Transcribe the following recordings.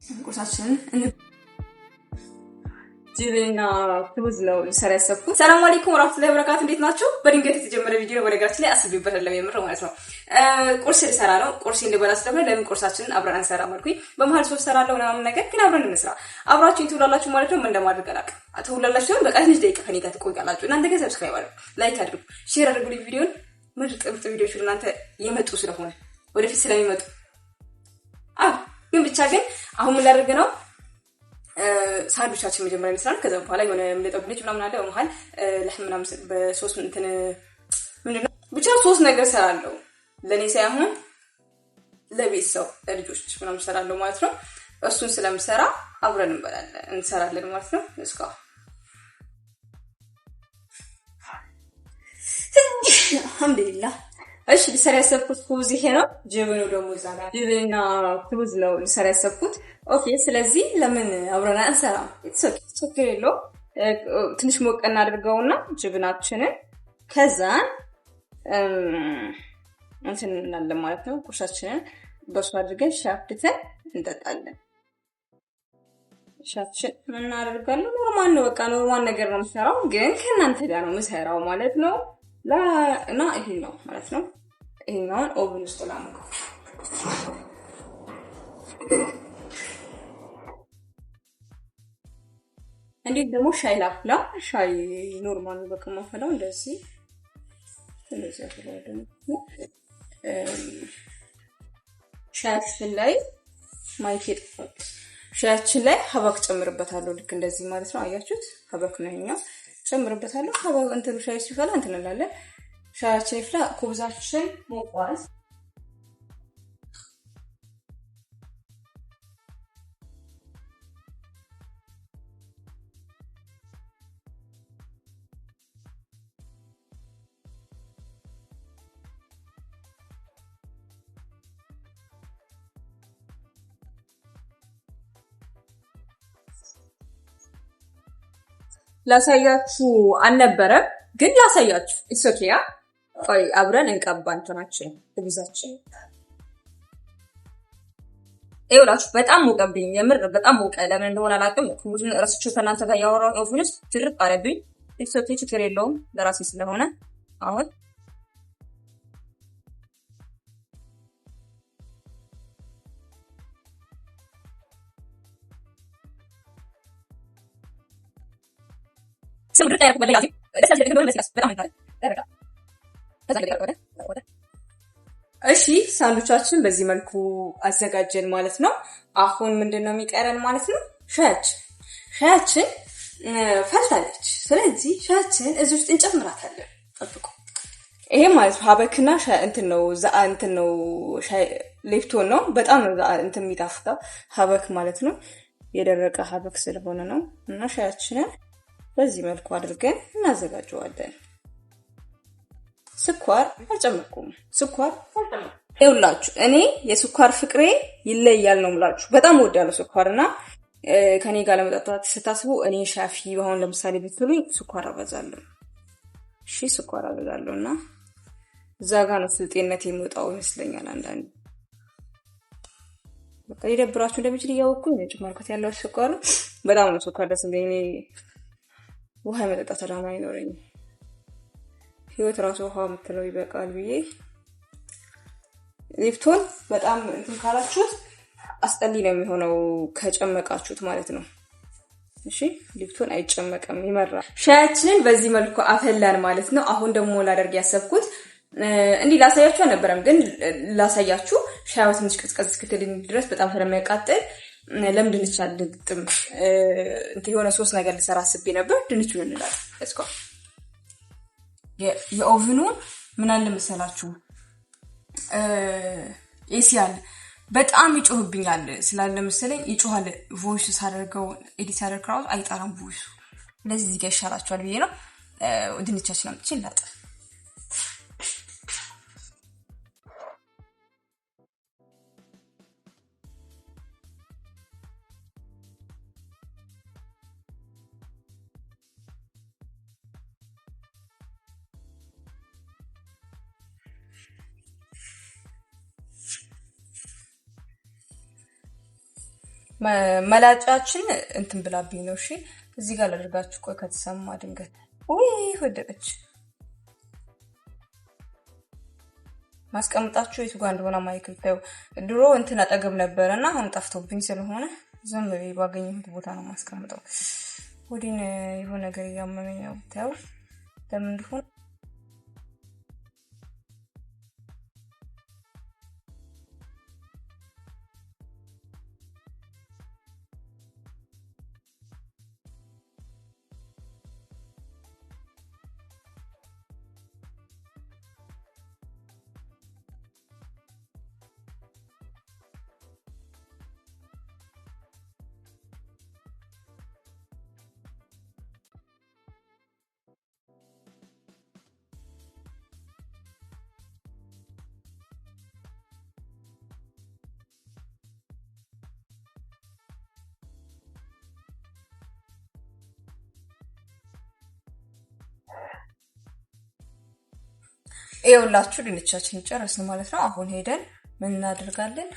ቁርሳችንን ጅብና ክቡዝ ነው ሰራሰብኩ። ሰላም አለይኩም ወራህመቱላሂ ወበረካቱ። እንዴት ናችሁ? በድንገት የተጀመረ ቪዲዮ ነው በነገራችን ላይ አስቤበት አይደለም የምረው ማለት ነው። ቁርስ ልሰራ ነው። ቁርስ እንድበላ ስለሆነ ለምን ቁርሳችንን አብረን እንሰራ ማልኩኝ። በመሃል ሶስት ሰራለው ምናምን ነገር ግን አብረን እንስራ። አብራችሁኝ ትውላላችሁ ማለት ነው። ምን እንደማድረግ አላውቅም። ትውላላችሁ በቃ ትንሽ ደቂቃ ከኔ ጋር ትቆያላችሁ። እናንተ ግን ሰብስክራይብ አድርጉ፣ ላይክ አድርጉ፣ ሼር አድርጉ። ቪዲዮን ምርጥ ቪዲዮዎች እናንተ የመጡ ስለሆነ ወደፊት ስለሚመጡ ግን ብቻ ግን አሁን ምን ላደርግ ነው ሳንዱቻችን መጀመሪያ እንሰራለን። ከዛ በኋላ የሆነ ምንጠብልጅ ምናምን አለ በመሃል ለህም ምናምን በሶስት እንትን ምንድነው ብቻ ሶስት ነገር ሰራለው። ለኔ ሳይሆን ለቤተሰብ ለልጆች ምናምን ሰራለው ማለት ነው። እሱን ስለምሰራ አብረን እንሰራለን ማለት ነው። እስካሁን አልሐምዱሊላህ። እሺ ልሰራ ያሰብኩት ኩብዝ ይሄ ነው። ጅብኑ ደግሞ ዛጋ ጅብና ኩብዝ ነው ልሰራ ያሰብኩት። ኦኬ ስለዚህ ለምን አብረን አንሰራም? ችግር የለው። ትንሽ ሞቅ እናድርገውና ጅብናችንን ከዛ እንትን እንላለን ማለት ነው። ቁርሳችንን በሱ አድርገን ሻፍተን እንጠጣለን። ሻፍችን ምን እናደርጋለን? ኖርማል ነው፣ በቃ ኖርማል ነገር ነው የምሰራው፣ ግን ከእናንተ ጋር ነው የምሰራው ማለት ነው። እና ይሄ ነው ማለት ነው። ይሄኛውን ኦቨን ውስጥ ላምቀው። እንዴት ደግሞ ሻይ ላፍላ። ሻይ ኖርማል በቃ ማፈላው እንደዚህ አፈላው። ሻያችን ላይ ማይኬት ሻያችን ላይ ሀባክ ጨምርበታለሁ። ልክ እንደዚህ ማለት ነው። አያችሁት? ሀባክ ነው ይሄኛው ጨምርበታለሁ። ሀባክ እንትን ሻይ ሲፈላ እንትን እንላለን። ሻያችን ይፍላ። ኩብዛችን ሞቋል። ላሳያችሁ አልነበረም ግን ላሳያችሁ ኢሶኪያ ቆይ አብረን እንቀባ እንትናችን ኩብዛችን ይኸውላችሁ በጣም ሞቀብኝ። የምር በጣም ሞቀ። ለምን እንደሆነ አላውቅም። ኩብዙን እረስችሁ ከእናንተ ጋር ያወራው ኦቭንስ ትርቅ አረብኝ። ኢሶኪያ ችግር የለውም ለራሴ ስለሆነ አሁን ስምርት ያርኩ በለያዚ ደስ ያለ መስላስ በጣም እንታል ደረጋ እሺ ሳንዱቻችን በዚህ መልኩ አዘጋጀን ማለት ነው። አሁን ምንድነው የሚቀረን ማለት ነው? ሻያችን ፈልታለች። ስለዚህ ሻያችን እዚህ ውስጥ እንጨምራታለን። ጠብቁ። ይሄ ማለት ሀበክና እንትን ነው ሻይ ሌፍቶን ነው። በጣም ነው እንትን የሚጣፍጠው ሀበክ ማለት ነው። የደረቀ ሀበክ ስለሆነ ነው። እና ሻያችንን በዚህ መልኩ አድርገን እናዘጋጀዋለን። ስኳር አልጨመርኩም። ይኸውላችሁ እኔ የስኳር ፍቅሬ ይለያል ነው የምላችሁ። በጣም ወዳለው ስኳርና ከኔ ጋር ለመጠጣት ስታስቡ እኔ ሻፊ አሁን ለምሳሌ ብትሉኝ ስኳር አበዛለሁ። እሺ ስኳር አበዛለሁና እዛ ጋር ነው ስልጤነት የሚወጣው ይመስለኛል። አንዳንዴ በቃ ይደብራችሁ እንደምችል እያወኩኝ ነው ጨመርኩት ያለው ስኳር። በጣም ነው ስኳር ደስ እንደኔ ውሃ መጠጣት አላማ አይኖረኝም። ህይወት ራሱ ውሃ የምትለው ይበቃል ብዬ ሊፍቶን በጣም እንትን ካላችሁት አስጠሊ ነው የሚሆነው ከጨመቃችሁት ማለት ነው። እሺ ሊፍቶን አይጨመቅም፣ ይመራል። ሻያችንን በዚህ መልኩ አፈላን ማለት ነው። አሁን ደግሞ ላደርግ ያሰብኩት እንዲህ ላሳያችሁ አልነበረም ግን ላሳያችሁ ሻያው ትንሽ ቀዝቀዝ እስክትል ድረስ በጣም ስለሚያቃጥል ለምን ድንች አልግጥም እንትን የሆነ ሶስት ነገር ልሰራ አስቤ ነበር። ድንቹን እንላለን። እስኮ የኦቭኑ ምን አለ መሰላችሁ ኤሲያል በጣም ይጮህብኛል ስላለ መሰለኝ ይጮሃል። ቮይስ ሳደርገው ኤዲት ሳደርገው አይጣራም ቮይሱ። ስለዚህ እዚህ ጋር ይሻላችኋል ብዬ ነው ድንቻችን አምጥቼ ላጥ መላጫችን እንትን ብላብኝ ነው። እሺ እዚህ ጋር ላድርጋችሁ። ቆይ ከተሰማ ድንገት ወይ ወደቀች። ማስቀምጣችሁ የቱ ጋር እንደሆነ ማይክል ታዩ። ድሮ እንትን አጠገብ ነበርና አሁን ጠፍቶብኝ ስለሆነ ዝም ብዬ ባገኘሁት ቦታ ነው ማስቀምጠው። ወዲን የሆነ ነገር ያመመኝ ነው ታዩ ለምን እንደሆነ ይኸውላችሁ ድንቻችን ጨረስን ማለት ነው። አሁን ሄደን ምን እናደርጋለን?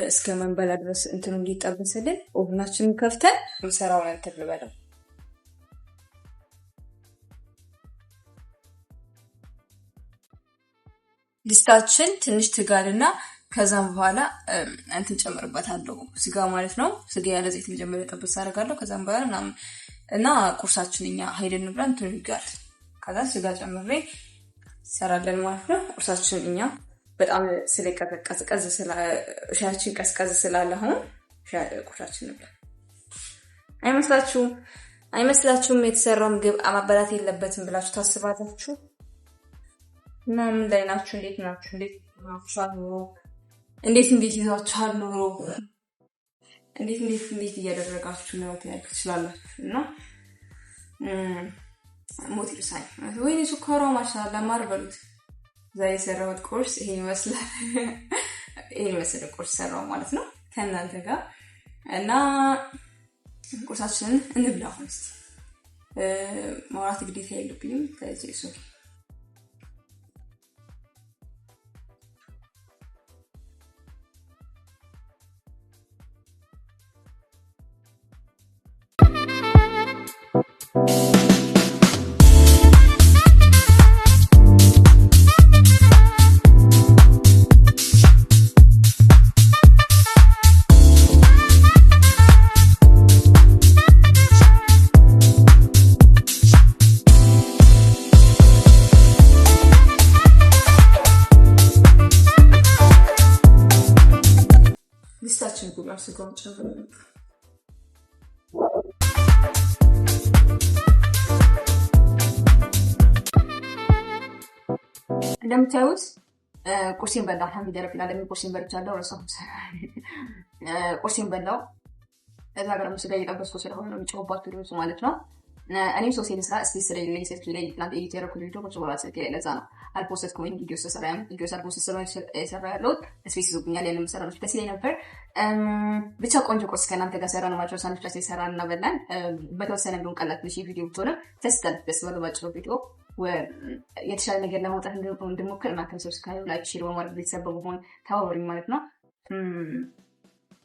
እስከ መንበላ ድረስ እንትኑ እንዲጠብስልን ኦቭናችንን ከፍተን እንሰራውን እንትን ልበለው። ድስታችን ትንሽ ትጋልና ከዛም በኋላ እንትን ጨምርበታለሁ ስጋ ማለት ነው። ስጋ ያለ ዘይት መጀመሪያ ጠብስ አደርጋለሁ። ከዛም በኋላ ምናምን እና ቁርሳችን እኛ ሄደን ብለን እንትን ይጋል። ከዛ ስጋ ጨምሬ ሰራለን ማለት ነው። ቁርሳችን እኛ በጣም ስለቀዘቀዘ ሻያችን ቀዝቀዝ ስላለ አሁን ቁርሳችን እንብላ። አይመስላችሁም? የተሰራው ምግብ ማበላት የለበትም ብላችሁ ታስባላችሁ? እና ምን ላይ ናችሁ? እንዴት ናችሁ? እንዴት ይዛችኋል ኑሮ? እንዴት እያደረጋችሁ ነው ትችላላችሁ? እና ሞት ይርሳኝ ወይኔ ሱካሯ ማሻአላ ማርበሉት። ዛሬ የሰራሁት ቁርስ ይሄ ይመስላል። ይሄ መሰለ ቁርስ ሰራው ማለት ነው ከእናንተ ጋር እና ቁርሳችንን እንብላው። ማውራት ግዴታ የለብኝም። ስለዚህ ሶሪ ስጋውን ጨምረን እንደምታዩት ቁርሴን በላው። አልሐምዱሊላህ ረቢል ዓለሚን ቁርሴን በልቻለሁ። ቁርሴን በላው። እዛ ጋር ስጋ እየጠበስኩ ስለሆነ ነው የሚጮህባችሁ ድምፁ ማለት ነው። እኔም ሶሴን ስራ ስፔስ ስለሌለኝ ሴት ላይ ትናንት ኤዲት ያደረኩት ቪዲዮ ቁጭ ብላ ስልኬ ላይ ለዛ ነው አልፖስትኩም። ቪዲዮ ሰራ ያለሁት ስፔስ ይዞብኛል። ያንን ሰራ ነው ደስ ይለኝ ነበር። ብቻ ቆንጆ ቁርስ ከእናንተ ጋር ሰራ ነው ማለት ነው። ሳንዱቻችን ሰራ እና በላን። በተወሰነ ቢሆን ቀላል ትንሽ ቪዲዮ ብትሆንም ደስ ባለ ባጭሩ ቪዲዮ የተሻለ ነገር ለማውጣት እንድሞክር እናንተም ሰብስክራይብ፣ ላይክ፣ ሼር በማድረግ ቤተሰብ በመሆን ተባበሩኝ ማለት ነው።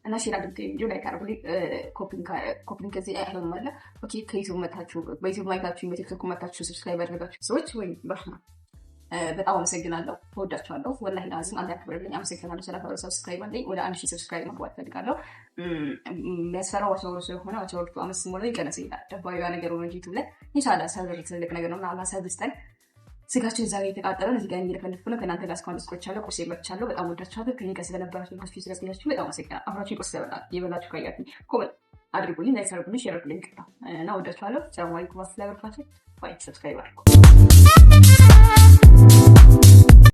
እና ሼር አድርጉ፣ ቪዲዮ ላይክ አድርጉ። ኮፒንግ ከዚህ አይሆንም አለ። ኦኬ ከዩቲዩብ መታችሁ በዩቲዩብ ማይታችሁ በቲክቶክ መታችሁ ሰብስክራይብ ያደረጋችሁ ሰዎች ወይ በርማ በጣም አመሰግናለሁ። ወዳችኋለሁ። ወላሂ ላዚም አንድ ያክብርልኝ። አመሰግናለሁ ስላፈረው ሰብስክራይብ አለኝ። ወደ 1000 ሰብስክራይብ መግባት ፈልጋለሁ። የሚያስፈራው ዋቻው ስለሆነ ዋቻው አመስ ሞላ ይቀነስ ይላል። ደባዩ ነገር ነው ዩቲዩብ ላይ ኢንሻአላህ ሰብር ትልቅ ነገር ነው። አላህ ሰብስተን ስጋችን ዛሬ የተቃጠለው እዚህ ጋር እየለፈለፍኩ ነው። ከእናንተ ጋር እስካሁን ቆይቻለሁ። ቁርስ በልቻለሁ። በጣም ወዳችኋለሁ። ከኔ ጋር ስለነበራችሁ ሆስፒታል ስለገኛችሁ በጣም አመሰግናለሁ። አብራችሁ ቁርስ የበላችሁ ካያችሁ ኮሜንት አድርጉልኝ፣ ላይክ አድርጉልኝ፣ ሼር አድርጉልኝ። እና ወዳችኋለሁ። ሰላም አለይኩም ወራህመቱላሂ ወበረካቱሁ። ባይ ሰብስክራይብ አድርጉ።